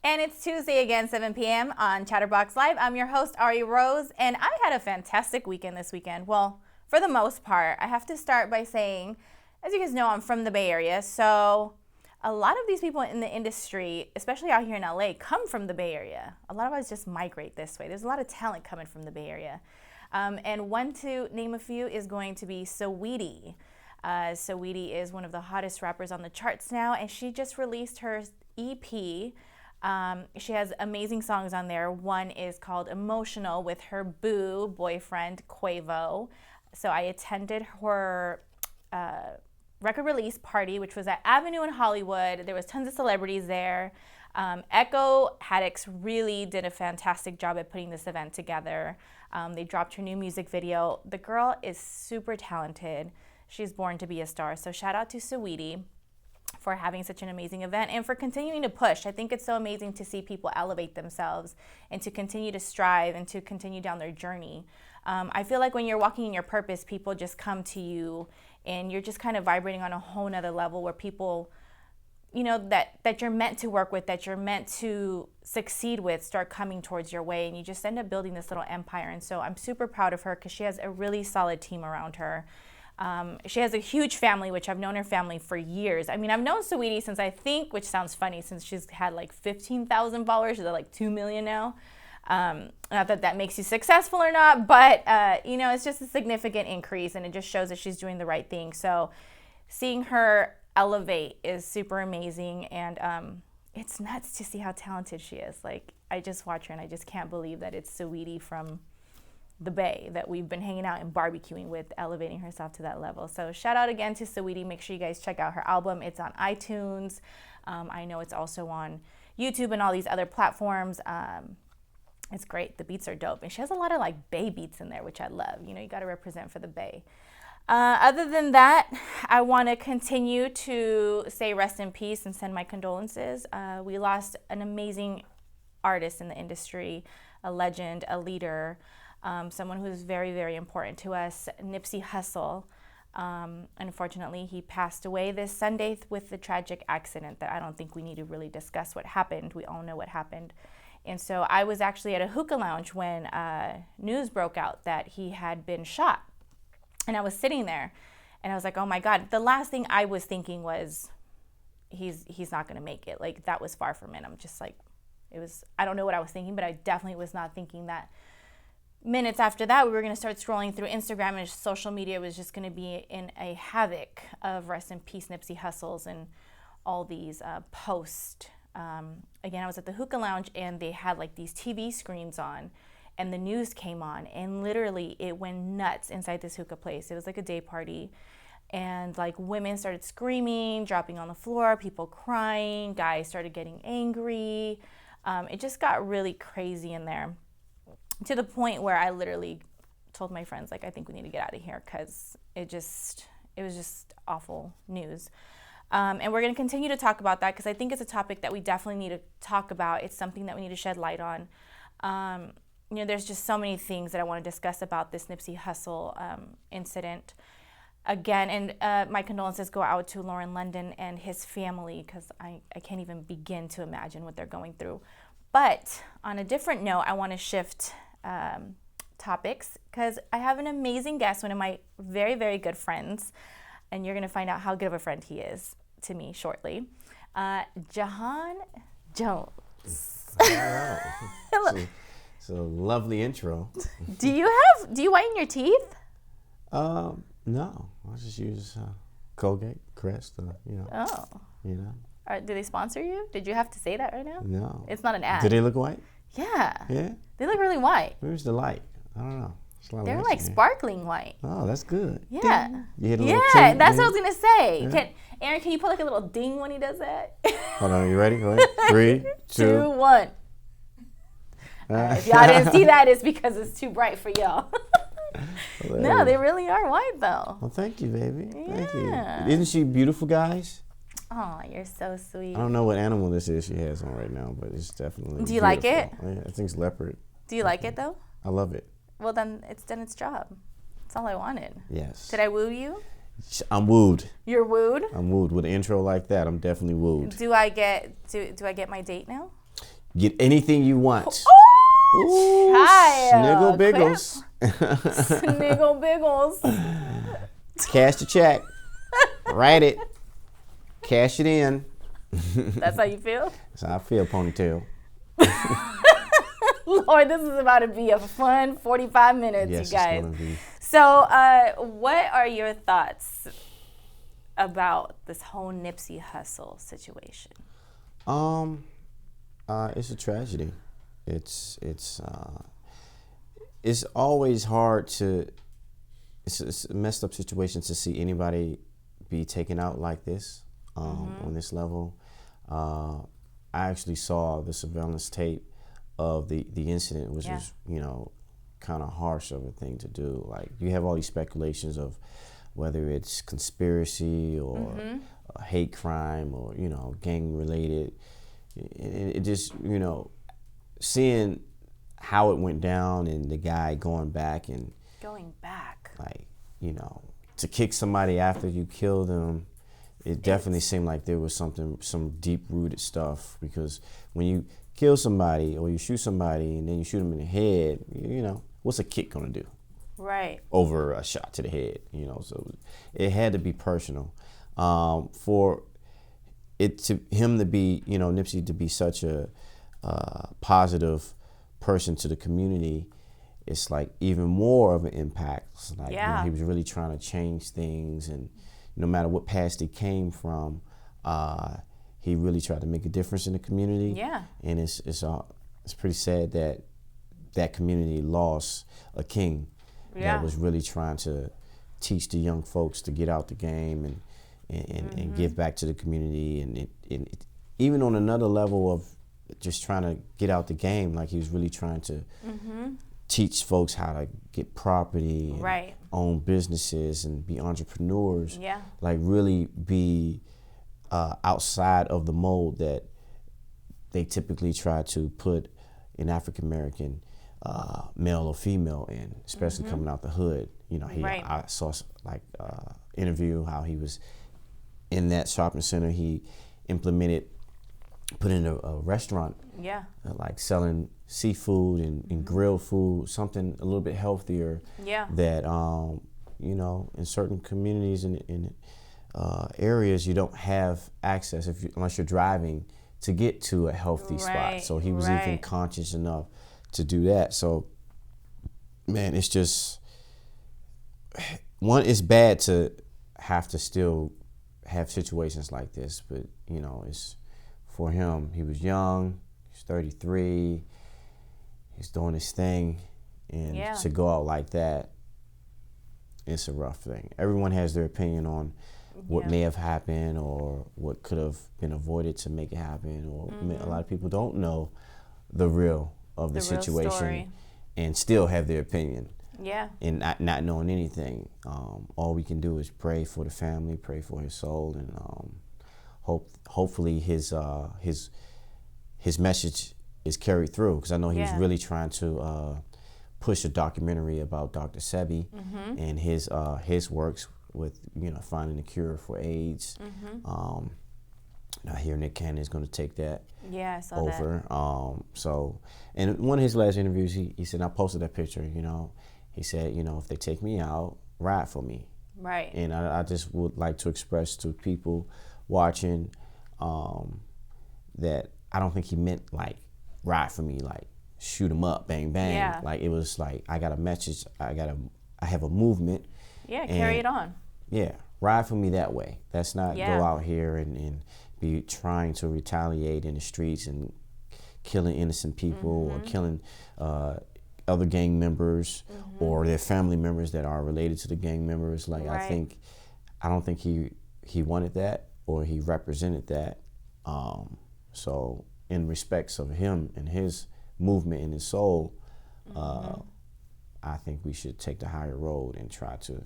And it's Tuesday again, 7 p.m. on Chatterbox Live. I'm your host, Arie Rose, and I had a fantastic weekend this weekend. Well, for the most part. I have to start by saying, as you guys know, I'm from the Bay Area, so a lot of these people in the industry, especially out here in LA, come from the Bay Area. A lot of us just migrate this way. There's a lot of talent coming from the Bay Area. And one to name a few is going to be Saweetie. Saweetie is one of the hottest rappers on the charts now, and she just released her EP. She has amazing songs on there. One is called Emotional with her boyfriend, Quavo. So I attended her record release party, which was at Avenue in Hollywood. There was tons of celebrities there. Echo Haddix really did a fantastic job at putting this event together. They dropped her new music video. The girl is super talented. She's born to be a star. So shout out to Saweetie for having such an amazing event and for continuing to push. I think it's so amazing to see people elevate themselves and to continue to strive and to continue down their journey. I feel like when you're walking in your purpose, people just come to you and you're just kind of vibrating on a whole nother level where people, you know, that you're meant to work with, that you're meant to succeed with, start coming towards your way, and you just end up building this little empire. And so I'm super proud of her because she has a really solid team around her. She has a huge family, which I've known her family for years. I mean, I've known Saweetie since I think, which sounds funny, since she's had like 15,000 followers. She's at like 2 million now. Not that that makes you successful or not, but, you know, it's just a significant increase, and it just shows that she's doing the right thing. So seeing her elevate is super amazing, and it's nuts to see how talented she is. Like, I just watch her, and I just can't believe that it's Saweetie from the Bay that we've been hanging out and barbecuing with, elevating herself to that level. So shout out again to Saweetie. Make sure you guys check out her album. It's on iTunes. I know it's also on YouTube and all these other platforms. It's great. The beats are dope. And she has a lot of like Bay beats in there, which I love. You know, you got to represent for the Bay. Other than that, I want to continue to say rest in peace and send my condolences. We lost an amazing artist in the industry, a legend, a leader, someone who's very, very important to us, Nipsey Hussle. Unfortunately, he passed away this Sunday with the tragic accident that I don't think we need to really discuss what happened. We all know what happened. And so I was actually at a hookah lounge when news broke out that he had been shot. And I was sitting there and I was like, oh my God. The last thing I was thinking was he's not going to make it. Like, that was far from it. I'm just like, I don't know what I was thinking, but I definitely was not thinking that minutes after that, we were going to start scrolling through Instagram and social media was just going to be in a havoc of rest in peace Nipsey Hussles and all these posts. Again, I was at the hookah lounge and they had like these TV screens on and the news came on and literally it went nuts inside this hookah place. It was like a day party and like women started screaming, dropping on the floor, people crying, guys started getting angry. It just got really crazy in there, to the point where I literally told my friends, like, I think we need to get out of here because it was just awful news. And we're going to continue to talk about that because I think it's a topic that we definitely need to talk about. It's something that we need to shed light on. You know, there's just so many things that I want to discuss about this Nipsey Hussle incident. Again, and my condolences go out to Lauren London and his family because I can't even begin to imagine what they're going through. But on a different note, I want to shift topics because I have an amazing guest, one of my very, very good friends, and you're going to find out how good of a friend he is to me shortly. Juhahn Jones. It's a lovely intro. Do you whiten your teeth? No, I just use Colgate, Crest, you know. Oh. You know. Do they sponsor you? Did you have to say that right now? No. It's not an ad. Do they look white? Yeah. Yeah? They look really white. Where's the light? I don't know. They're like sparkling white. Oh, that's good. Yeah. Ding. You hit a little yeah, ting, that's ding. what I was going to say. Yeah. Aaron, can you put like a little ding when he does that? Hold on, you ready? Go ahead. 3, 2, 1. If y'all didn't see that, it's because it's too bright for y'all. No, they really are white though. Well, thank you, baby. Thank Yeah. you. Isn't she beautiful, guys? Oh, you're so sweet. I don't know what animal this is she has on right now, but it's definitely Do you like it? Yeah, I think it's leopard. Do you like it though? I love it. Well, then it's done its job. That's all I wanted. Yes. Did I woo you? I'm wooed. You're wooed? I'm wooed. With an intro like that, I'm definitely wooed. Do I get my date now? Get anything you want. Ooh, Sniggle biggles. Sniggle biggles. Cash the check. Write it. Cash it in. That's how you feel? That's how I feel, ponytail. Lord, this is about to be a fun 45 minutes, Yes, you guys. it's gonna be. So, what are your thoughts about this whole Nipsey Hussle situation? It's a tragedy. It's always hard to. It's a messed up situation to see anybody be taken out like this on this level. I actually saw the surveillance tape of the incident, which was kind of harsh of a thing to do. Like, you have all these speculations of whether it's conspiracy or a hate crime or gang related. It just seeing how it went down and the guy going back like to kick somebody after you kill them. It definitely seemed like there was some deep rooted stuff, because when you kill somebody or you shoot somebody and then you shoot them in the head, what's a kick gonna do? Right. Over a shot to the head, so it had to be personal. For him to be, Nipsey to be such a positive person to the community, it's like even more of an impact. It's like he was really trying to change things, and no matter what past he came from, he really tried to make a difference in the community. Yeah. And it's pretty sad that community lost a king that was really trying to teach the young folks to get out the game and give back to the community, and it even on another level of just trying to get out the game, like he was really trying to teach folks how to get property and own businesses and be entrepreneurs. Yeah. Like really be outside of the mold that they typically try to put an African American male or female in, especially coming out the hood. I saw like interview how he was in that shopping center. He put in a restaurant, like selling seafood and grilled food, something a little bit healthier. Yeah. That in certain communities in areas you don't have access unless you're driving to get to a healthy spot. So he was even conscious enough to do that. So, man, it's just it's bad to have to still have situations like this, but it's for him. He was young. He's 33. He's doing his thing, and to go out like that, it's a rough thing. Everyone has their opinion on what may have happened or what could have been avoided to make it happen, or a lot of people don't know the real of the situation and still have their opinion. Yeah. And not knowing anything. All we can do is pray for the family, pray for his soul, and hopefully his message is carried through, because I know he was really trying to push a documentary about Dr. Sebi and his works with finding a cure for AIDS. I hear Nick Cannon is going to take that I saw over. So, and one of his last interviews, he said, I posted that picture. He said, if they take me out, ride for me. Right. And I just would like to express to people watching that I don't think he meant like ride for me, like shoot him up, bang bang. Yeah. Like it was like, I got a message, I have a movement. Yeah, carry it on. Yeah, ride for me that way. That's not go out here and be trying to retaliate in the streets and killing innocent people or killing other gang members or their family members that are related to the gang members. Like I don't think he wanted that, or he represented that. So in respects of him and his movement and his soul, I think we should take the higher road and try to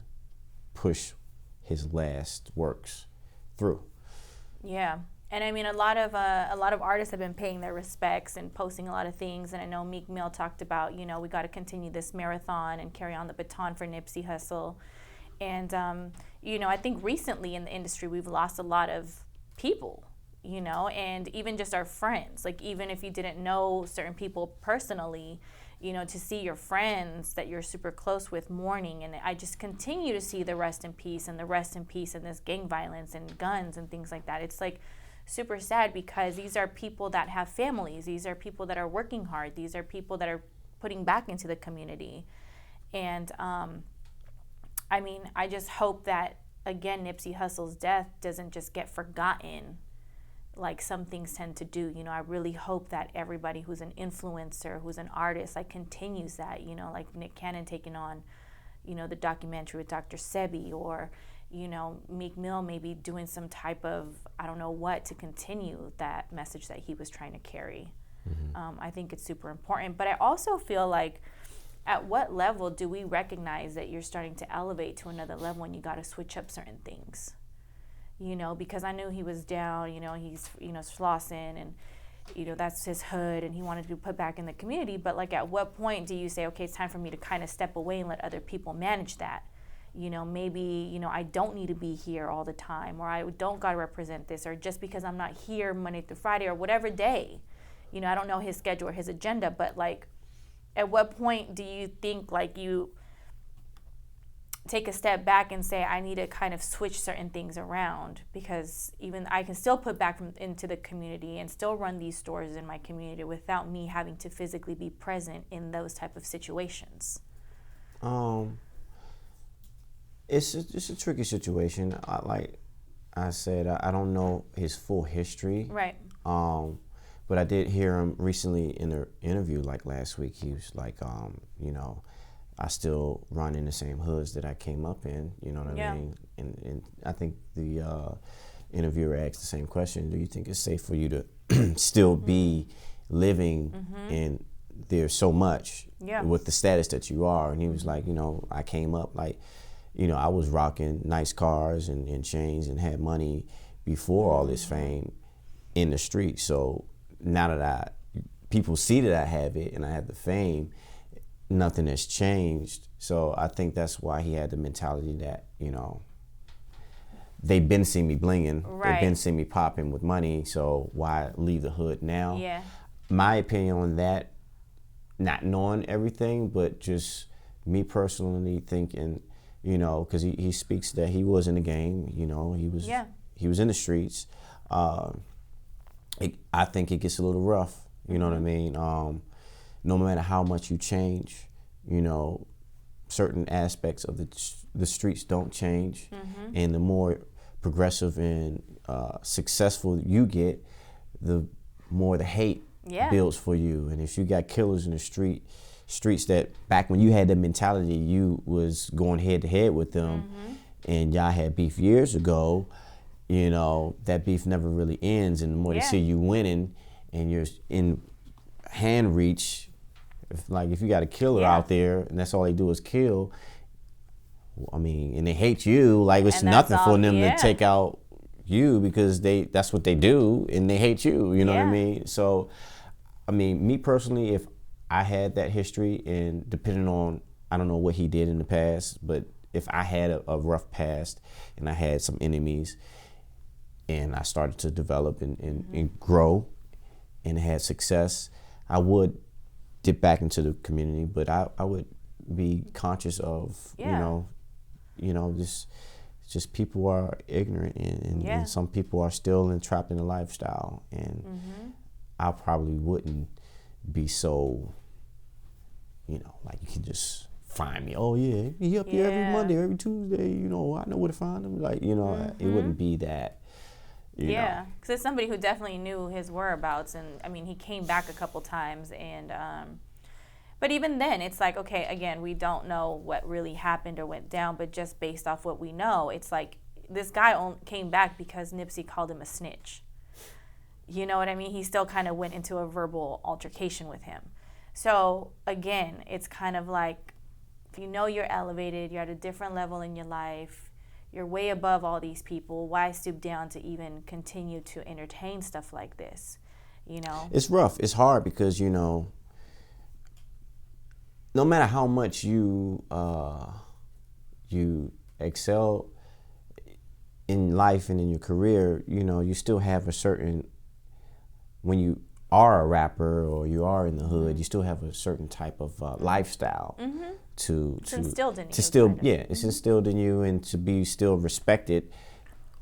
push his last works through. Yeah. And I mean, a lot of artists have been paying their respects and posting a lot of things. And I know Meek Mill talked about, we got to continue this marathon and carry on the baton for Nipsey Hussle. And, I think recently in the industry, we've lost a lot of people, you know, and even just our friends, like even if you didn't know certain people personally, you know, to see your friends that you're super close with mourning. And I just continue to see the rest in peace and the rest in peace and this gang violence and guns and things like that. It's like super sad because these are people that have families. These are people that are working hard. These are people that are putting back into the community. And I mean, I just hope that, again, Nipsey Hussle's death doesn't just get forgotten like some things tend to do. You know, I really hope that everybody who's an influencer, who's an artist, like continues that, you know, like Nick Cannon taking on, you know, the documentary with Dr. Sebi, or, you know, Meek Mill maybe doing some type of, I don't know what, to continue that message that he was trying to carry. I think it's super important. But I also feel like, at what level do we recognize that you're starting to elevate to another level when you got to switch up certain things? You know, because I knew he was down, you know, he's, you know, flossing and, you know, that's his hood and he wanted to be put back in the community. But like, at what point do you say, okay, it's time for me to kind of step away and let other people manage that? You know, maybe, you know, I don't need to be here all the time, or I don't got to represent this, or just because I'm not here Monday through Friday or whatever day, you know, I don't know his schedule or his agenda, but like, at what point do you think like you take a step back and say, I need to kind of switch certain things around, because even I can still put back into the community and still run these stores in my community without me having to physically be present in those type of situations? It's a tricky situation. Like I said, I don't know his full history. Right. But I did hear him recently in an interview, like last week. He was like, you know, I still run in the same hoods that I came up in, you know what I mean? And I think the interviewer asked the same question. Do you think it's safe for you to still be living in there so much with the status that you are? And he was like, you know, I came up like, you know, I was rocking nice cars and chains and had money before all this fame in the street. So now that people see that I have it and I have the fame, nothing has changed. So I think that's why he had the mentality that, you know, they've been seeing me blinging, they've been seeing me popping with money, so why leave the hood now? Yeah. My opinion on that, not knowing everything, but just me personally thinking, you know, because he speaks that he was in the game, you know, he was in the streets. I think it gets a little rough, you know what I mean? No matter how much you change, you know, certain aspects of the streets don't change. And the more progressive and successful you get, the more the hate builds for you. And if you got killers in the streets that back when you had that mentality, you was going head to head with them, and y'all had beef years ago, you know, that beef never really ends. And the more they see you winning and you're in hand reach, if you got a killer out there and that's all they do is kill, I mean, and they hate you, like it's nothing for them to take out you, because that's what they do, and they hate you, you know what I mean? So, I mean, me personally, if I had that history, and depending on, I don't know what he did in the past, but if I had a rough past and I had some enemies and I started to develop and grow and had success, I would dip back into the community, but I would be conscious of, you know, just people are ignorant, and some people are still entrapped in the lifestyle, and I probably wouldn't be so, you know, like you can just find me. Oh yeah, he up here every Monday, every Tuesday. You know, I know where to find him. Like, you know, it wouldn't be that. Yeah, because it's somebody who definitely knew his whereabouts, and I mean, he came back a couple times, and but even then, it's like, okay, again, we don't know what really happened or went down, but just based off what we know, it's like this guy came back because Nipsey called him a snitch. You know what I mean? He still kind of went into a verbal altercation with him. So again, it's kind of like, if you know you're elevated, you're at a different level in your life, you're way above all these people, why stoop down to even continue to entertain stuff like this? You know? It's rough. It's hard because, you know, no matter how much you excel, in life and in your career, you know, you still have a certain, when you are a rapper or you are in the hood, you still have a certain type of lifestyle to instilled in you. To still, kind of. it's instilled in you, and to be still respected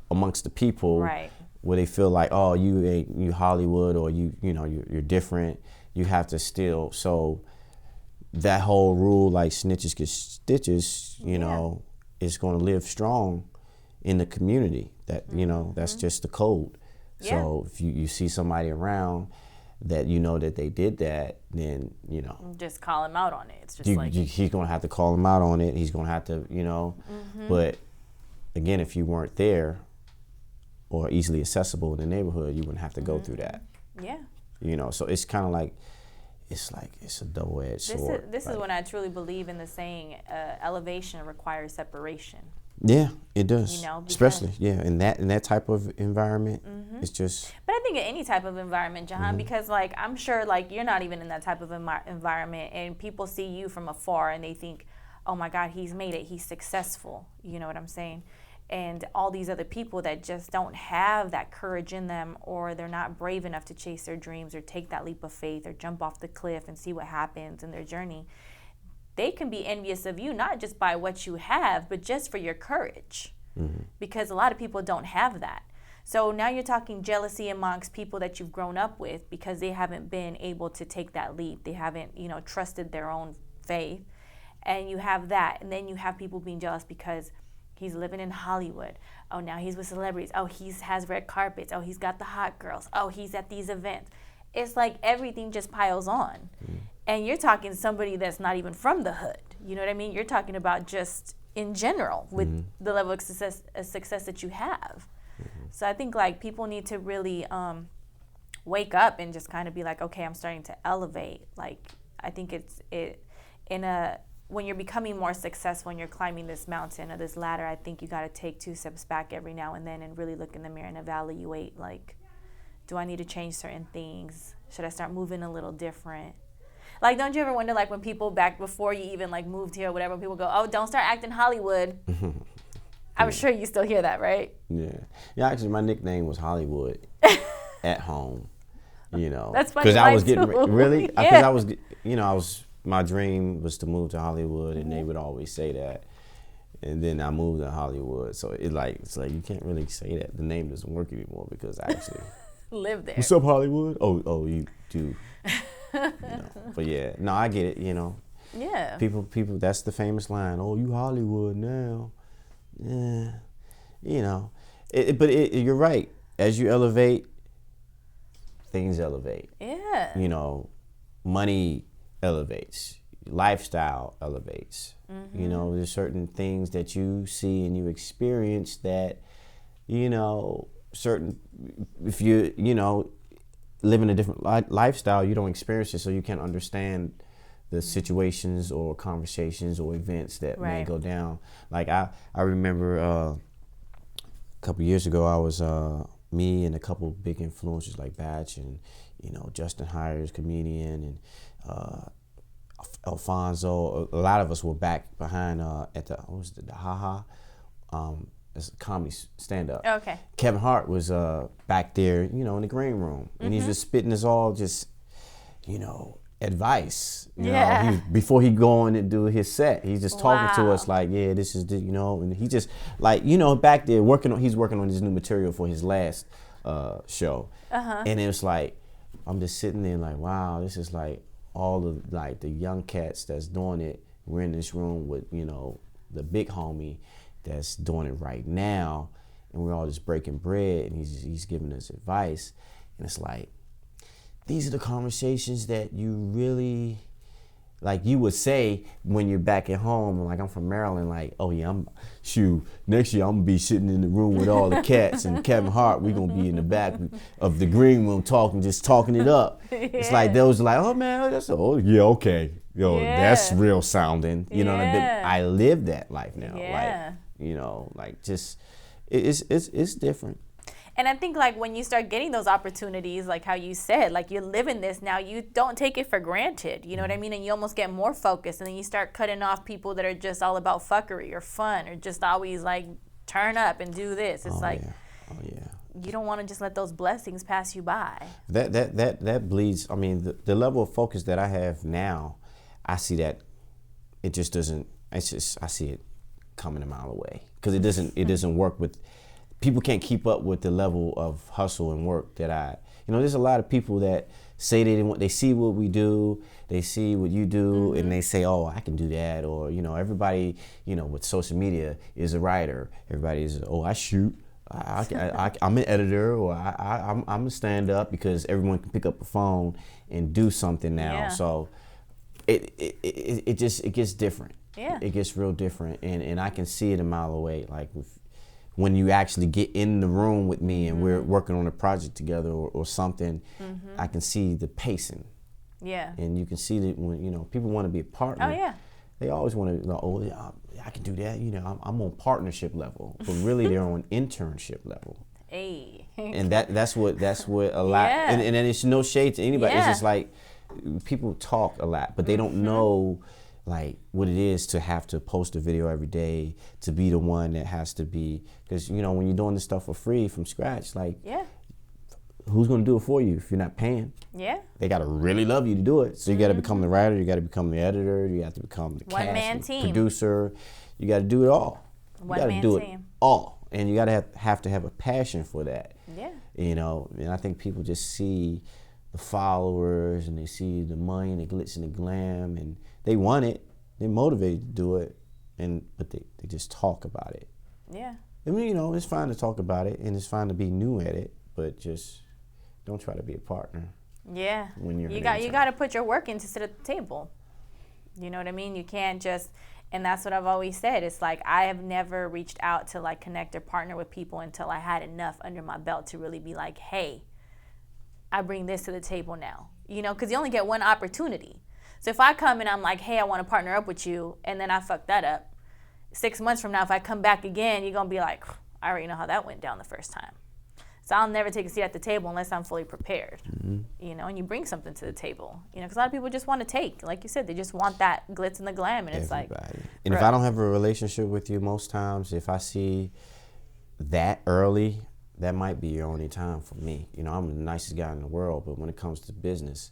amongst the people, Right. where they feel like, oh, you Hollywood, or you're different. You have to still, so that whole rule, like snitches get stitches, you know, is going to live strong in the community. That, you know, that's just the code. So if you see somebody around that you know that they did that, then, you know, just call him out on it. It's just he's going to have to call him out on it. He's going to have to, you know, but again, if you weren't there or easily accessible in the neighborhood, you wouldn't have to go through that. Yeah. You know, so it's kind of like, it's a double-edged sword. This is when I truly believe in the saying, elevation requires separation. Yeah, it does. You know, especially in that type of environment, it's just. But I think in any type of environment, Juhahn, because like I'm sure like you're not even in that type of environment, and people see you from afar and they think, oh my God, he's made it, he's successful. You know what I'm saying? And all these other people that just don't have that courage in them, or they're not brave enough to chase their dreams or take that leap of faith or jump off the cliff and see what happens in their journey, they can be envious of you, not just by what you have, but just for your courage. Because a lot of people don't have that. So now you're talking jealousy amongst people that you've grown up with because they haven't been able to take that leap. They haven't, you know, trusted their own faith. And you have that. And then you have people being jealous because he's living in Hollywood. Oh, now he's with celebrities. Oh, he has red carpets. Oh, he's got the hot girls. Oh, he's at these events. It's like everything just piles on. And you're talking somebody that's not even from the hood. You know what I mean? You're talking about just in general with the level of success that you have. So I think like people need to really wake up and just kind of be like, okay, I'm starting to elevate. Like I think when you're becoming more successful and you're climbing this mountain or this ladder, I think you got to take 2 steps back every now and then and really look in the mirror and evaluate, like, do I need to change certain things? Should I start moving a little different? Like, don't you ever wonder, like, when people back before you even, like, moved here or whatever, people go, oh, don't start acting Hollywood. I'm sure you still hear that, right? Yeah. Yeah, actually, my nickname was Hollywood at home, you know. That's funny. Because I was getting, really? Yeah. Because my dream was to move to Hollywood, and they would always say that. And then I moved to Hollywood. So it's like you can't really say that. The name doesn't work anymore because I actually live there. What's up, Hollywood? Oh, you do. You know. But yeah, no, I get it, you know. Yeah. People, that's the famous line. Oh, you Hollywood now. Yeah. You know. But you're right. As you elevate, things elevate. Yeah. You know, money elevates. Lifestyle elevates. You know, there's certain things that you see and you experience that, you know, if you know, live in a different lifestyle, you don't experience it, so you can't understand the situations or conversations or events that may go down. Like I remember a couple years ago, I was me and a couple big influencers like Batch and, you know, Justin Hires, comedian, and Alfonso. A lot of us were back behind at the Juhahn. It's a comedy stand-up. Okay. Kevin Hart was back there, you know, in the green room, and he's just spitting us all just, you know, advice. You know, before he go on and do his set, he's just talking to us like, yeah, this is the, you know, and he just like, you know, back there he's working on his new material for his last show, and it was like, I'm just sitting there like, wow, this is like all of like the young cats that's doing it. We're in this room with, you know, the big homie that's doing it right now, and we're all just breaking bread, and he's giving us advice, and it's like, these are the conversations that you really, like you would say when you're back at home. Like I'm from Maryland, like, oh yeah, next year I'm gonna be sitting in the room with all the cats and Kevin Hart, we gonna be in the back of the green room talking it up. It's like those like, oh man, okay. That's real sounding. You know what I mean? I live that life now. Like, you know, like just it's different. And I think like when you start getting those opportunities, like how you said, like you're living this now, you don't take it for granted. You know what I mean? And you almost get more focused, and then you start cutting off people that are just all about fuckery or fun or just always like turn up and do this. It's like, yeah. You don't want to just let those blessings pass you by. That bleeds. I mean, the level of focus that I have now, I see that it just doesn't. It's just I see it coming a mile away because it doesn't work with. People can't keep up with the level of hustle and work that there's a lot of people that say they see what we do, they see what you do, and they say, oh, I can do that. Or, everybody, with social media is a writer. Everybody is, oh, I shoot. I'm an editor, or I'm a stand-up, because everyone can pick up a phone and do something now. Yeah. So it gets different. Yeah. It gets real different, and I can see it a mile away. Like when you actually get in the room with me and we're working on a project together or something, I can see the pacing. Yeah. And you can see that when people want to be a partner. Oh yeah. They always want to, I can do that. I'm on partnership level, but really they're on internship level. Hey. And that's what a lot. Yeah. And then it's no shade to anybody. Yeah. It's just like people talk a lot, but they don't know like what it is to have to post a video every day, to be the one that has to be, because when you're doing this stuff for free from scratch, like who's gonna do it for you if you're not paying? Yeah. They gotta really love you to do it. So you gotta become the writer, you gotta become the editor, you have to become the One-man cast, team. Producer. You gotta do it all. You gotta One-man do team. it all, and you gotta have to have a passion for that. Yeah. And I think people just see the followers and they see the money and the glitz and the glam, and they want it. They're motivated to do it, but they just talk about it. Yeah. I mean, it's fine to talk about it, and it's fine to be new at it, but just don't try to be a partner. Yeah. When you're you got to put your work in to sit at the table. You know what I mean? You can't just, and that's what I've always said. It's like I have never reached out to like connect or partner with people until I had enough under my belt to really be like, hey, I bring this to the table now. Because you only get one opportunity. So if I come and I'm like, hey, I want to partner up with you, and then I fuck that up, 6 months from now, if I come back again, you're going to be like, I already know how that went down the first time. So I'll never take a seat at the table unless I'm fully prepared, and you bring something to the table, because a lot of people just want to take, like you said, they just want that glitz and the glam, and it's like. And if I don't have a relationship with you, most times, if I see that early, that might be your only time for me. I'm the nicest guy in the world, but when it comes to business,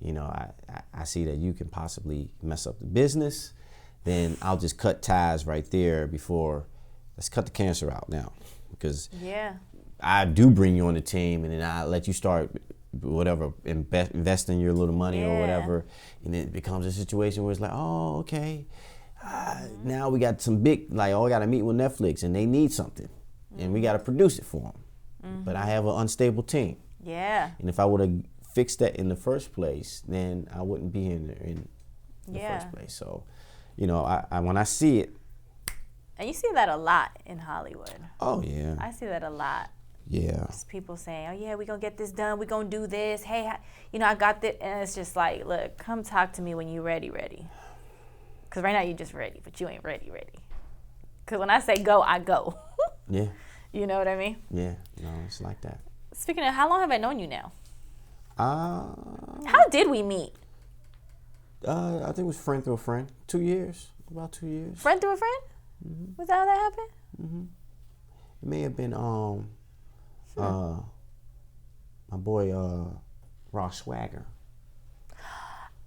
I see that you can possibly mess up the business, then I'll just cut ties right there before, let's cut the cancer out now, because I do bring you on the team, and then I let you start whatever, investing your little money or whatever, and it becomes a situation where it's like, oh, okay, now we got some big, like, I got to meet with Netflix, and they need something, and we got to produce it for them, but I have an unstable team. Yeah. And if I would have fixed that in the first place, then I wouldn't be in the first place. So, I when I see it. And you see that a lot in Hollywood. Oh, yeah. I see that a lot. Yeah. Just people saying, oh, yeah, we're going to get this done. We're going to do this. Hey, I got this. And it's just like, look, come talk to me when you're ready. Because right now you're just ready, but you ain't ready. Because when I say go, I go. Yeah. You know what I mean? Yeah. No, it's like that. Speaking of, how long have I known you now? How did we meet? I think it was friend through a friend. 2 years. About 2 years. Friend through a friend? Mm-hmm. Was that how that happened? Mm-hmm. It may have been my boy Ross Swagger.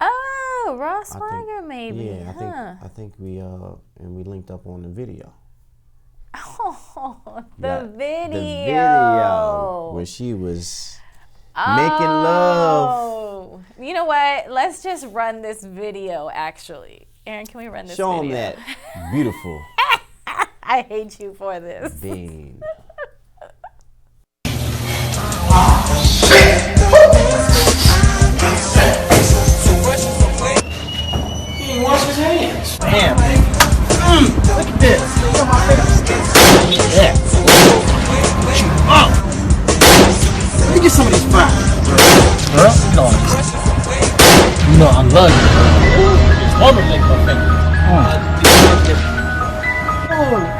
Oh, Ross Swagger, maybe. Yeah, I think we linked up on the video. Oh, the video. The video where she was making love. You know what? Let's just run this video, actually. Aaron, can we run this video? Show them that. Beautiful. I hate you for this. Bean. He didn't wash his hands. Damn. Look at this. Look at my face. Yeah. Let me get some of these fries. Girl, you know I love you. It's hard to make my finger.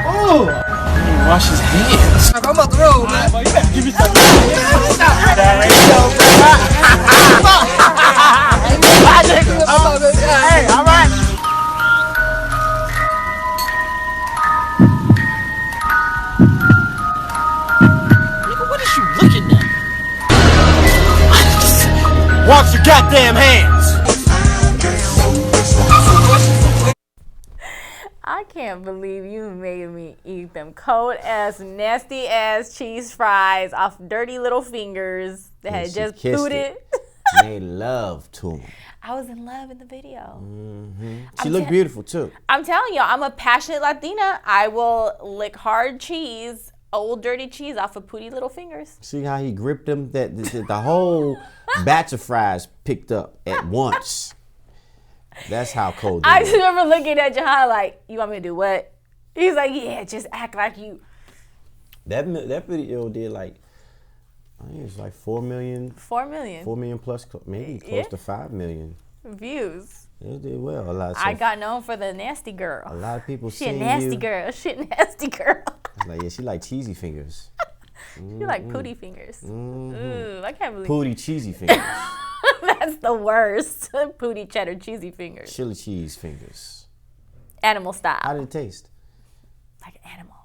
Oh. He didn't wash his hands. I'm up the road, man. You better give me some. Hey, all right. Wash your goddamn hands. I can't believe you made me eat them cold ass, nasty ass cheese fries off dirty little fingers that had she just kissed booted. Made love to him. I was in love in the video. She looked beautiful too. I'm telling you, I'm a passionate Latina. I will lick hard cheese, old dirty cheese off of pooty little fingers. See how he gripped them? That the whole batch of fries picked up at once. That's how cold they I were. just remember looking at Juhahn like, you want me to do what? He's like, yeah, just act like you. That video did like, I think it was like 4 million. 4 million 4 million plus, maybe close to 5 million. views. It did well. A lot. I got known for the nasty girl. A lot of people She a seen nasty you. girl. She a nasty girl. I was like, yeah, she like cheesy fingers. She like pooty fingers. Ooh, I can't believe Pooty cheesy fingers. that's the worst. Pooty cheddar cheesy fingers. Chili cheese fingers. Animal How style. did it taste? Like an animal.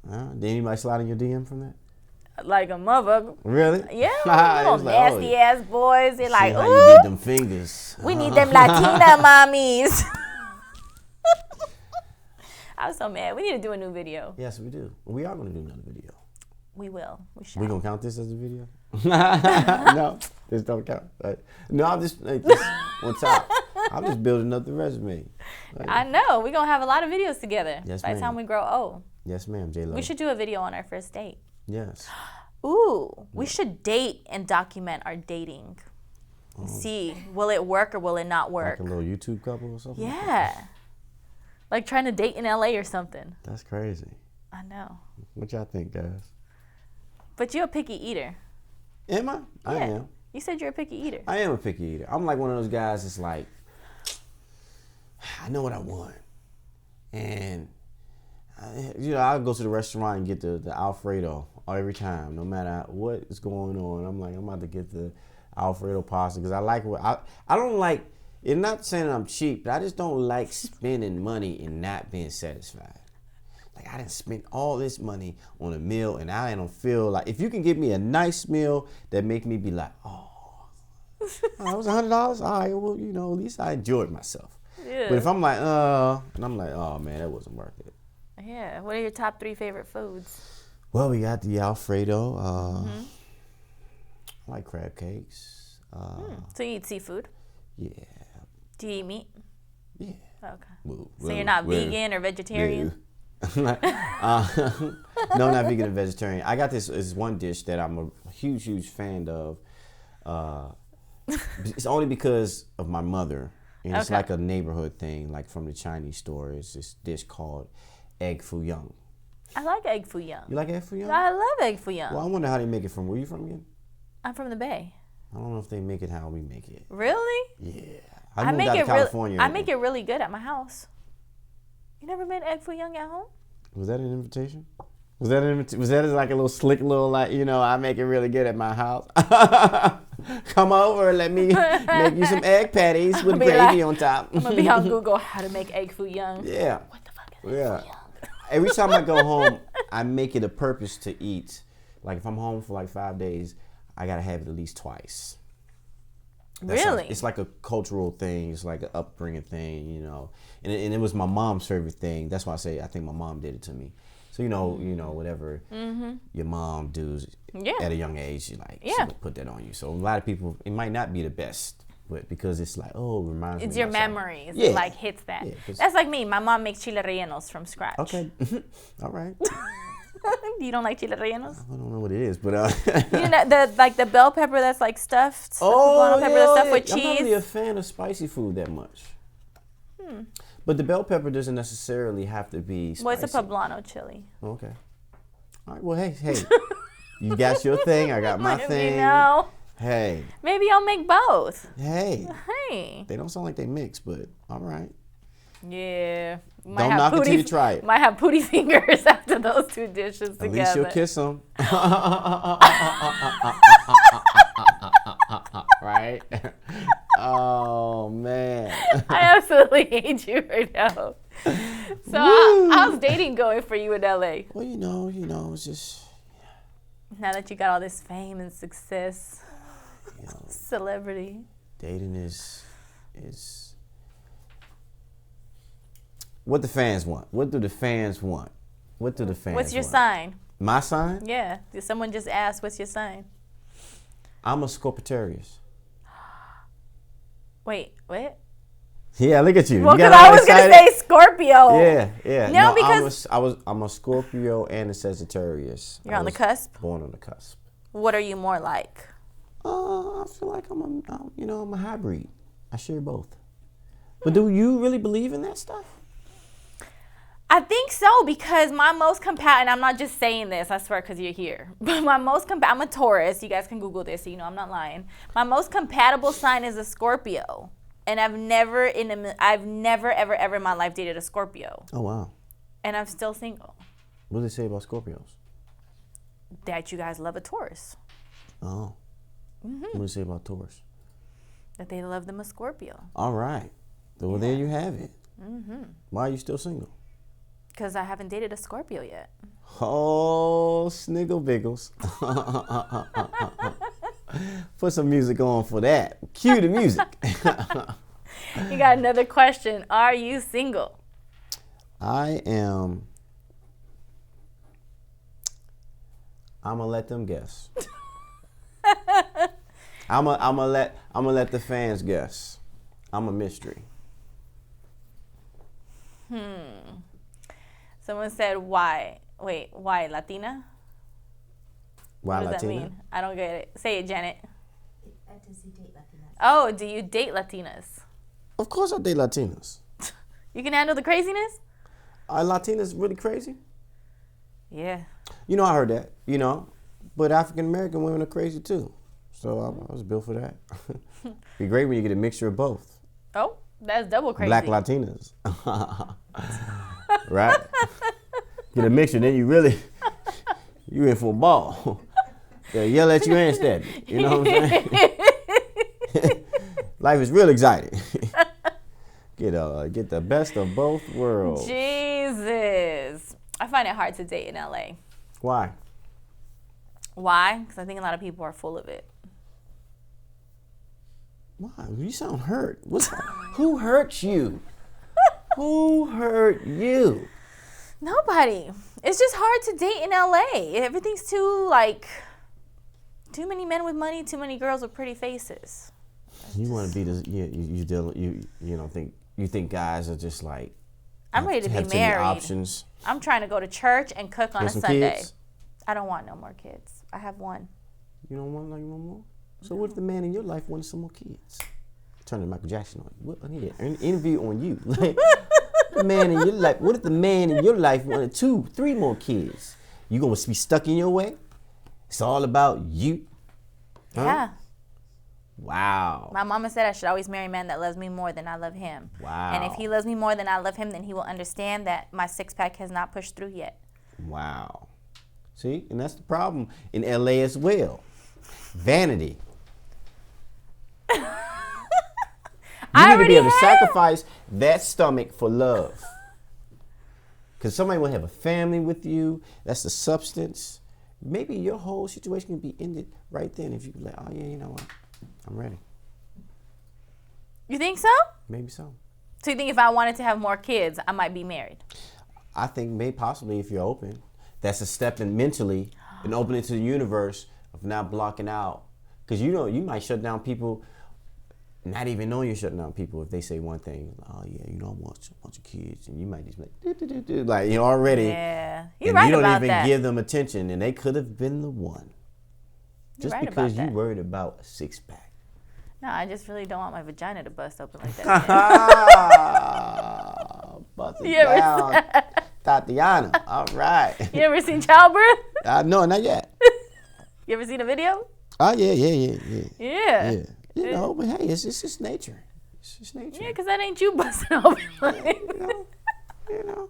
Yeah. Did anybody slide in your DM from that? Like a motherfucker. Really? Yeah, It little was like, nasty ass boys. They're See like, how you ooh, did them fingers. we need them Latina mommies. I was so mad. We need to do a new video. Yes, we do. We are going to do another video. We will. We shall. We going to count this as a video? No, this don't count. No, I'm just on top. I'm just building up the resume. I know. We're going to have a lot of videos together Yes, by the ma'am. time we grow old. Yes, ma'am, J-Lo. We should do a video on our first date. Yes. Ooh, we should date and document our dating. And see, will it work or will it not work? Like a little YouTube couple or something? Yeah. Like trying to date in LA or something. That's crazy. I know. What y'all think, guys? But you're a picky eater. Am I? I Yeah. am. You said you're a picky eater. I am a picky eater. I'm like one of those guys that's like, I know what I want. And, I'll go to the restaurant and get the Alfredo every time, no matter what is going on. I'm like, I'm about to get the Alfredo pasta because I like what I don't like. It's not saying I'm cheap, but I just don't like spending money and not being satisfied. Like I didn't spend all this money on a meal and I don't feel like, if you can give me a nice meal that make me be like, oh, it was $100. All right, well, at least I enjoyed myself. Yeah. But if I'm like, and I'm like, oh man, that wasn't worth it. Yeah. What are your top 3 favorite foods? Well, we got the Alfredo. I like crab cakes. So you eat seafood? Yeah. Do you eat meat? Yeah. Okay. So you're not vegan or vegetarian? No, not vegan and vegetarian. I got this one dish that I'm a huge fan of. It's only because of my mother. And it's Okay. like a neighborhood thing, like from the Chinese store. It's this dish called egg foo young. I like egg foo young. You like egg foo young? I love egg foo young. Well, I wonder how they make it from. Where you from again? I'm from the Bay. I don't know if they make it how we make it. Really? Yeah. I moved make out it to California. I make it really good at my house. You never made egg foo young at home? Was that an invitation? Was that like a little slick little like, I make it really good at my house? Come over, let me make you some egg patties with gravy on top. I'm going to be on Google how to make egg foo young. Yeah. What the fuck is egg foo young? Every time I go home, I make it a purpose to eat. Like if I'm home for like 5 days, I got to have it at least twice. Really? It's like a cultural thing. It's like an upbringing thing, And it was my mom's favorite thing. That's why I think my mom did it to me. So whatever your mom does at a young age, she put that on you. So a lot of people, it might not be the best, but because it's like, oh, it reminds me. It's of your myself. memories. Yeah. It like hits that. Yeah, That's like me. My mom makes chile rellenos from scratch. Okay, all right. You don't like chile rellenos? I don't know what it is, but You know the bell pepper that's like stuffed. The poblano pepper that's stuffed with I'm not really cheese. a fan of spicy food that much. But the bell pepper doesn't necessarily have to be spicy. Well, it's a poblano chili. Okay. All right. Well, hey, you got your thing. I got my Let me thing. know. Hey, Maybe I'll make both. hey. Hey. They don't sound like they mix, but all right. Yeah. Don't knock it till you try it. Might have pooty fingers after those 2 dishes together. At least you'll kiss them. Right? Oh, man. I absolutely hate you right now. So how's dating going for you in LA? Well, it's just, Now that you got all this fame and success. Celebrity. Dating is what the fans want. What do the fans want? What do the fans What's your want? sign? My sign? Yeah. Did someone just ask, what's your sign? I'm a Scorpitarius. Wait, what? Yeah, look at you. Well, You got because I all was going to excited? say Scorpio. Yeah. No, because I'm a Scorpio and a Sagittarius. You're on the cusp? Born on the cusp. What are you more like? I feel like I'm a hybrid. I share both. But do you really believe in that stuff? I think so, because my most compatible, and I'm not just saying this, I swear, because you're here, but I'm a Taurus. You guys can Google this, so you know I'm not lying. My most compatible sign is a Scorpio, and I've never ever in my life dated a Scorpio. Oh, wow. And I'm still single. What do they say about Scorpios? That you guys love a Taurus. Oh. What do they say about Taurus? That they love them a Scorpio. All right. Well, there you have it. Why are you still single? Because I haven't dated a Scorpio yet. Oh, sniggle biggles. Put some music on for that. Cue the music. You got another question. Are you single? I am. I'm gonna let them guess. I'm gonna let the fans guess. I'm a mystery. Someone said, why? Wait, why Latina? Why What does Latina? that mean? I don't get it. Say it, Janet. Does he date Latinas? Oh, do you date Latinas? Of course I date Latinas. You can handle the craziness? Are Latinas really crazy? Yeah. I heard that, but African American women are crazy too. So I was built for that. Be great when you get a mixture of both. Oh, that's double crazy. Black Latinas. Right? Get a mixture, then you in for a ball. They'll yell at you and stab you. You know what I'm saying? Life is real exciting. Get the best of both worlds. Jesus. I find it hard to date in LA. Why? Why? Because I think a lot of people are full of it. Why? You sound hurt. Who hurt you? Who hurt you? Nobody. It's just hard to date in LA. Everything's too too many men with money, too many girls with pretty faces. You want to be this? You don't think you think guys are just like. I'm ready to be have too many married. Options. I'm trying to go to church and cook on a some Sunday. kids? I don't want no more kids. I have one. You don't want no more? So what if the man in your life wanted some more kids? Turning Michael Jackson on you. I need an interview on you. Like, the man in your life. What if the man in your life wanted 2, 3 more kids? You gonna be stuck in your way? It's all about you. Huh? Yeah. Wow. My mama said I should always marry a man that loves me more than I love him. Wow. And if he loves me more than I love him, then he will understand that my 6-pack has not pushed through yet. Wow. See, and that's the problem in LA as well. Vanity. You need to be able to sacrifice that stomach for love. Because somebody will have a family with you. That's the substance. Maybe your whole situation can be ended right then if you like, oh yeah, you know what? I'm ready. You think so? Maybe so. So you think if I wanted to have more kids, I might be married? I think maybe possibly if you're open. That's a step in mentally and opening to the universe of not blocking out. Because you might shut down people, not even knowing you're shutting down people if they say one thing. Oh yeah, I want a bunch of kids, and you might just be like, already. Yeah, you're and right you don't about even that. give them attention, and they could have been the one. Just right because about you that. worried about a 6-pack. No, I just really don't want my vagina to bust open like that. Bust You it ever down, Tatiana. All right. You ever seen childbirth? No, not yet. You ever seen a video? Oh yeah. Yeah. Yeah. But hey, it's just nature. It's just nature. Yeah, because that ain't you busting open. You know.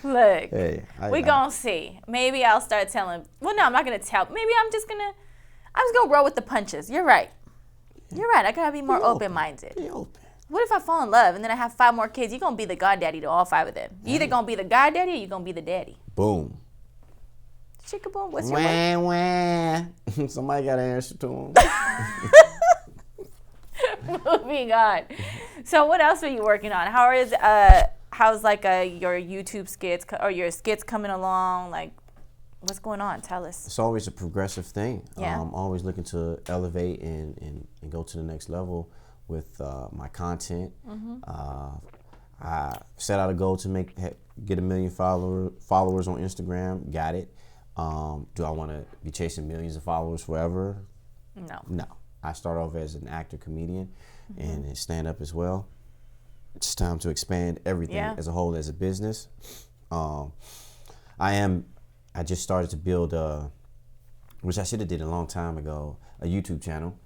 Look, Hey, we gonna see. Maybe I'll start telling. Well, no, I'm not gonna tell. Maybe I'm just gonna roll with the punches. You're right. You're right. I gotta be more open-minded. Be open. What if I fall in love and then I have 5 more kids? You're gonna be the goddaddy to all 5 of them. You either gonna be the goddaddy or you're gonna be the daddy. Boom. Chickaboom, what's your word? Wah. Somebody got to answer to him. Moving on. So what else are you working on? How's like your YouTube skits or your skits coming along? Like, what's going on? Tell us. It's always a progressive thing. Yeah. I'm always looking to elevate and go to the next level with my content. I set out a goal to get 1 million followers on Instagram. Got it. Do I want to be chasing millions of followers forever? No. I started off as an actor, comedian, and stand up as well. It's time to expand everything as a whole as a business. I just started to build which I should have did a long time ago, a YouTube channel.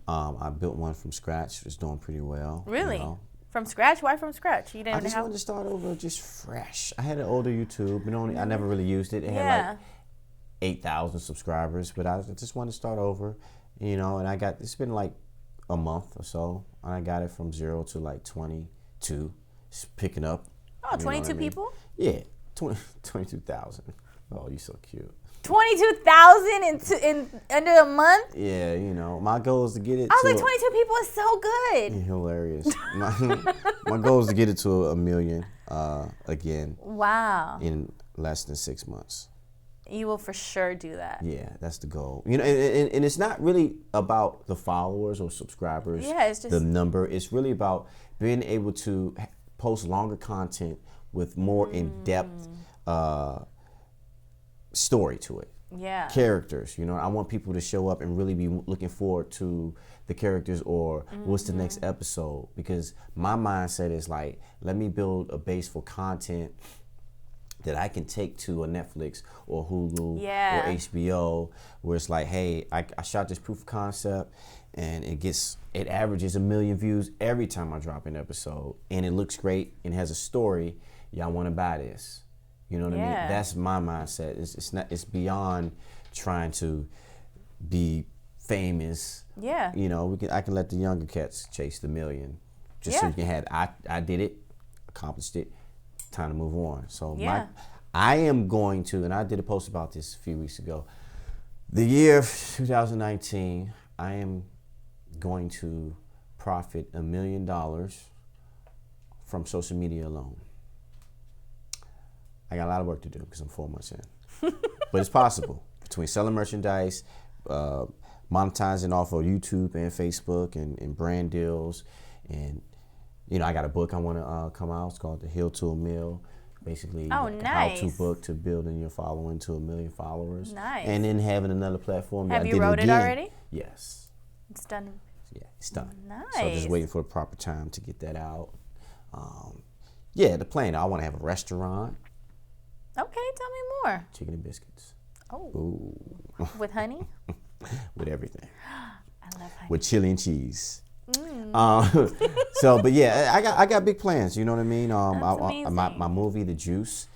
I built one from scratch. It's doing pretty well. Really? You know? From scratch? Why from scratch? You didn't I just wanted to start over just fresh. I had an older YouTube, but I never really used it. It had like 8,000 subscribers, but I just wanted to start over, and it's been like a month or so, and I got it from 0 to like 22. It's picking up. Oh, 22 people? Yeah, 22,000. Oh, you're so cute. 22,000 in under a month? Yeah, my goal is to get it I was like, 22 people is so good. You're hilarious. My goal is to get it to 1 million again. Wow. In less than 6 months. You will for sure do that. Yeah, that's the goal. And it's not really about the followers or subscribers. Yeah, it's just the number. It's really about being able to post longer content with more in-depth story to it. Yeah. Characters, I want people to show up and really be looking forward to the characters or what's the next episode, because my mindset is like, let me build a base for content that I can take to a Netflix or Hulu or HBO, where it's like, hey, I shot this proof of concept and it averages 1 million views every time I drop an episode, and it looks great and has a story. Y'all want to buy this? You know what I mean? That's my mindset. It's beyond trying to be famous. Yeah. I can let the younger cats chase the million, just so you can have. I did it, accomplished it. Time to move on. So I am going to, and I did a post about this a few weeks ago. The year of 2019, I am going to profit $1 million from social media alone. I got a lot of work to do because I'm 4 months in, but it's possible. Between selling merchandise, monetizing off of YouTube and Facebook, and brand deals, and I got a book I want to come out. It's called The Hill to a Mill. Basically, a how-to book to building your following to 1 million followers. Nice. And then having another platform. Have you wrote it already? Yes. It's done. Yeah, it's done. Nice. So just waiting for the proper time to get that out. The plan. I want to have a restaurant. Okay, tell me more. Chicken and biscuits. Oh. Ooh. With honey? With everything. I love honey. With chili and cheese. But yeah, I got big plans. You know what I mean? My movie, The Juice.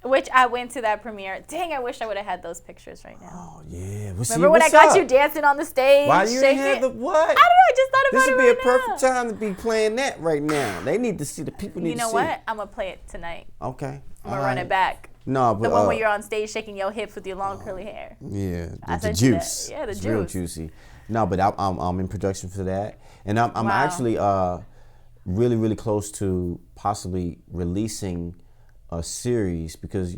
Which I went to that premiere. Dang, I wish I would have had those pictures right now. Oh yeah. Remember when I got you dancing on the stage? Why you didn't have the what? I don't know. I just thought about this it. This would right be a perfect time to be playing that right now. They need to see. The people need to see. You know what? I'm gonna play it tonight. Okay. I'm gonna run it back. No, but the one where you're on stage shaking your hips with your long curly hair. Yeah, the juice. Yeah, the it's juice. Real juicy. No, but I'm in production for that, and I'm actually really, really close to possibly releasing a series, because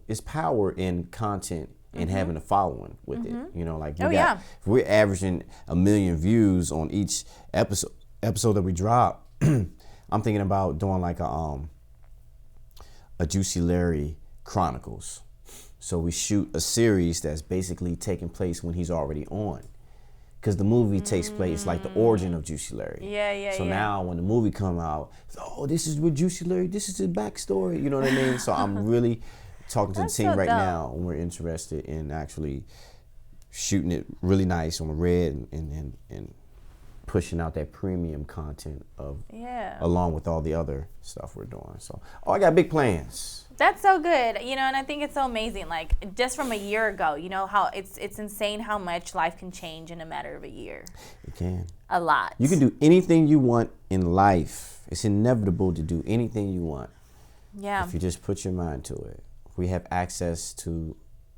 it's power in content and having a following with it. If we're averaging 1 million views on each episode that we drop, I'm thinking about doing like a Juicy Larry Chronicles. So we shoot a series that's basically taking place when he's already on. Because the movie takes place like the origin of Juicy Larry. So now when the movie come out, this is with Juicy Larry, this is his backstory, you know what I mean? So I'm really talking to the team right now, and we're interested in actually shooting it really nice on the red and pushing out that premium content along with all the other stuff we're doing. So I got big plans. That's so good, and I think it's so amazing. Like, just from a year ago, how it's insane how much life can change in a matter of a year. It can. A lot. You can do anything you want in life. It's inevitable to do anything you want. Yeah. If you just put your mind to it. We have access to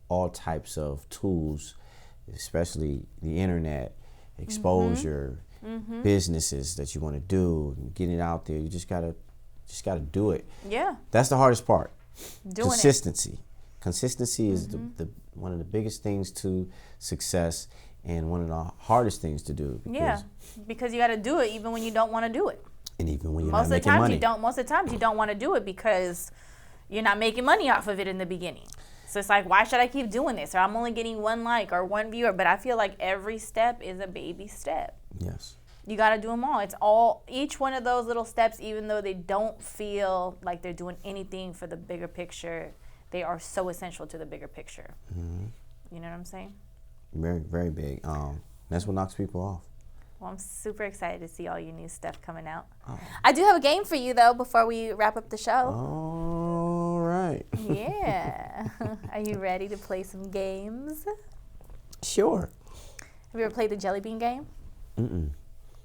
all types of tools, especially the internet, exposure, businesses that you want to do, getting it out there. You just gotta do it. Yeah. That's the hardest part. Doing Consistency. Consistency is the one of the biggest things to success and one of the hardest things to do. Because you got to do it even when you don't want to do it. And even when you're Most not of the making times money. most of the times you don't want to do it because you're not making money off of it in the beginning. So it's like, why should I keep doing this? Or I'm only getting one like or one viewer. But I feel like every step is a baby step. Yes. You got to do them all. It's each one of those little steps, even though they don't feel like they're doing anything for the bigger picture, they are so essential to the bigger picture. You know what I'm saying? Very, very big. That's what knocks people off. Well, I'm super excited to see all your new stuff coming out. I do have a game for you, though, before we wrap up the show. All right. Yeah. Are you ready to play some games? Sure. Have you ever played the jelly bean game? Mm-mm.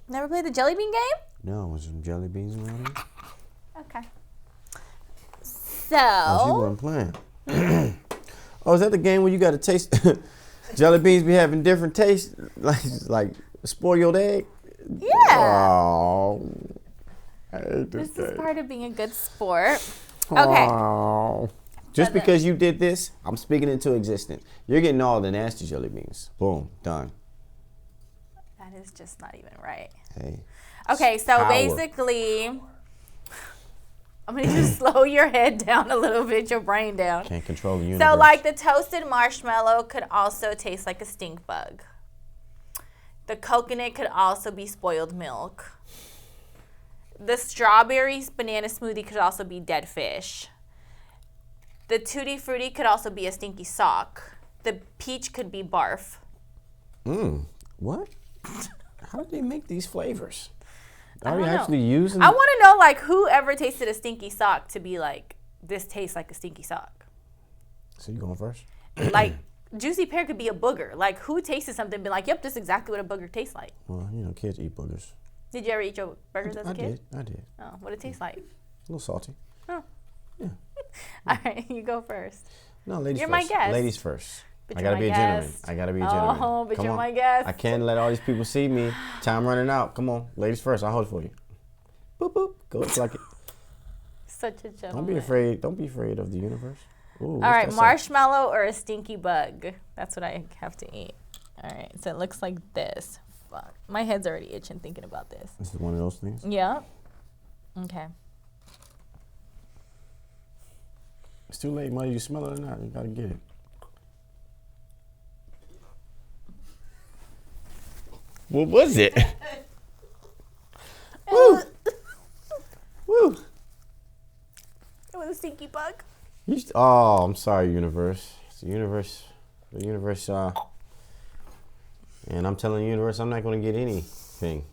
Never played the jelly bean game? No, was some jelly beans around here? Okay. Oh, she So, wasn't playing. Oh, is that the game where you got to taste jelly beans be having different tastes, like spoiled egg? yeah. Oh, I hate This game. is part of being a good sport. Okay. Oh. Just So because you did this, I'm speaking into existence. You're getting all the nasty jelly beans. Boom, done. That is just not even right. Hey. Okay, so Power. basically, I'm going to just slow your head down a little bit, your brain down. Can't control the universe. So, like, the toasted marshmallow could also taste like a stink bug. The coconut could also be spoiled milk. The strawberry banana smoothie could also be dead fish. The tutti frutti could also be a stinky sock. The peach could be barf. What? How did they make these flavors? I Are you don't know. actually using? I want to know, like, who ever tasted a stinky sock to be like, this tastes like a stinky sock? So you going first? Like, juicy pear could be a booger. Like, who tasted something and be like, yep, this is exactly what a booger tastes like? Well, kids eat boogers. Did you ever eat your burgers as a kid? I did. Oh, what did it taste like? A little salty. Oh. Yeah. All right, you go first. No, ladies You're first. my guest. Ladies first. But I you're gotta my be a gentleman. guest. I gotta be a gentleman. Oh, but Come you're on. my guest. I can't let all these people see me. Time running out. Come on, ladies first. I'll hold it for you. Boop boop. Go up like it. Such a gentleman. Don't be afraid. Don't be afraid of the universe. Ooh, All right, what's that say? marshmallow or a stinky bug? That's what I have to eat. All right, so it looks like this. Fuck. My head's already itching thinking about this. This is one of those things. Yeah. Okay. It's too late, mother. You smell it or not? You gotta get it. What was it? Woo! Woo! It was a stinky bug. I'm sorry, universe. It's the universe. The universe. And I'm telling the universe, I'm not gonna get anything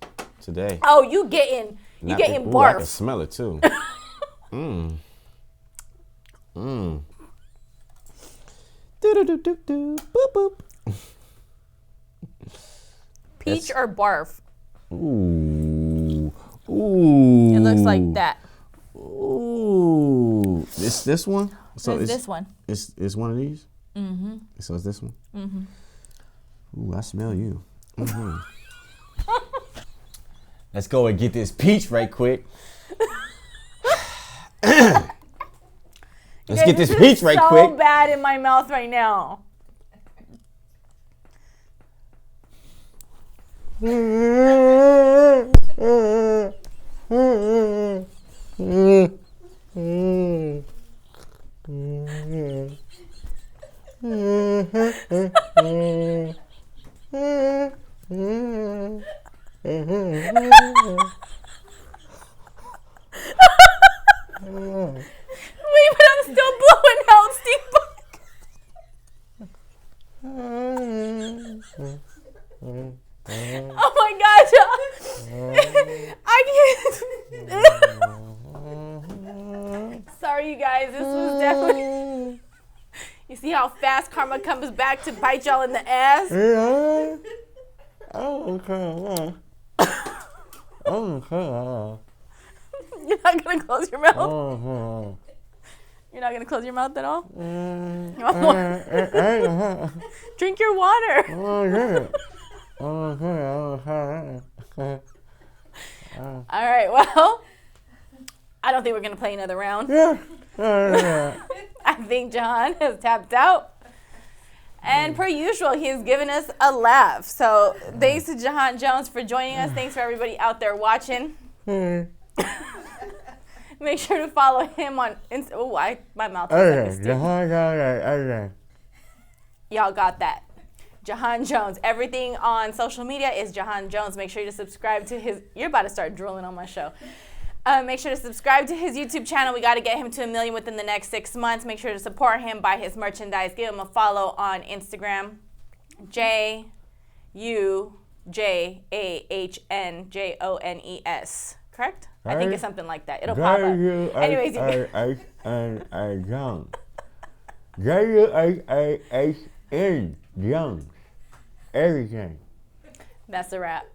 today. Oh, you getting Ooh, I can barf. smell it too. Do-do-do-do-do. Boop boop. Peach or barf? Ooh. Ooh. It looks like that. Ooh. This one? So There's this one. It's one of these? Mm-hmm. So it's this one? Mm-hmm. Ooh, I smell you. Mm-hmm. Let's go and get this peach right quick. Let's get this peach right quick. So bad in my mouth right now. Wait, but I'm still blowing out Steve. Oh my gosh. I can't. Sorry, you guys. This was definitely. You see how fast karma comes back to bite y'all in the ass? You're not going to close your mouth? You're not gonna close your mouth at all? Drink your water. All right, well, I don't think we're gonna play another round. I think Juhahn has tapped out. And per usual, he has given us a laugh. So thanks to Juhahn Jones for joining us. Thanks for everybody out there watching. Make sure to follow him on Insta. Oh, my mouth is Y'all got that. Juhahn Jones. Everything on social media is Juhahn Jones. Make sure to subscribe to his. You're about to start drooling on my show. Make sure to subscribe to his YouTube channel. We got to get him to 1 million within the next 6 months. Make sure to support him, buy his merchandise. Give him a follow on Instagram. JUJAHNJONES. Correct? I think it's something like that. It'll pop up. Anyways, JUHAHN Jones. Everything. That's a wrap.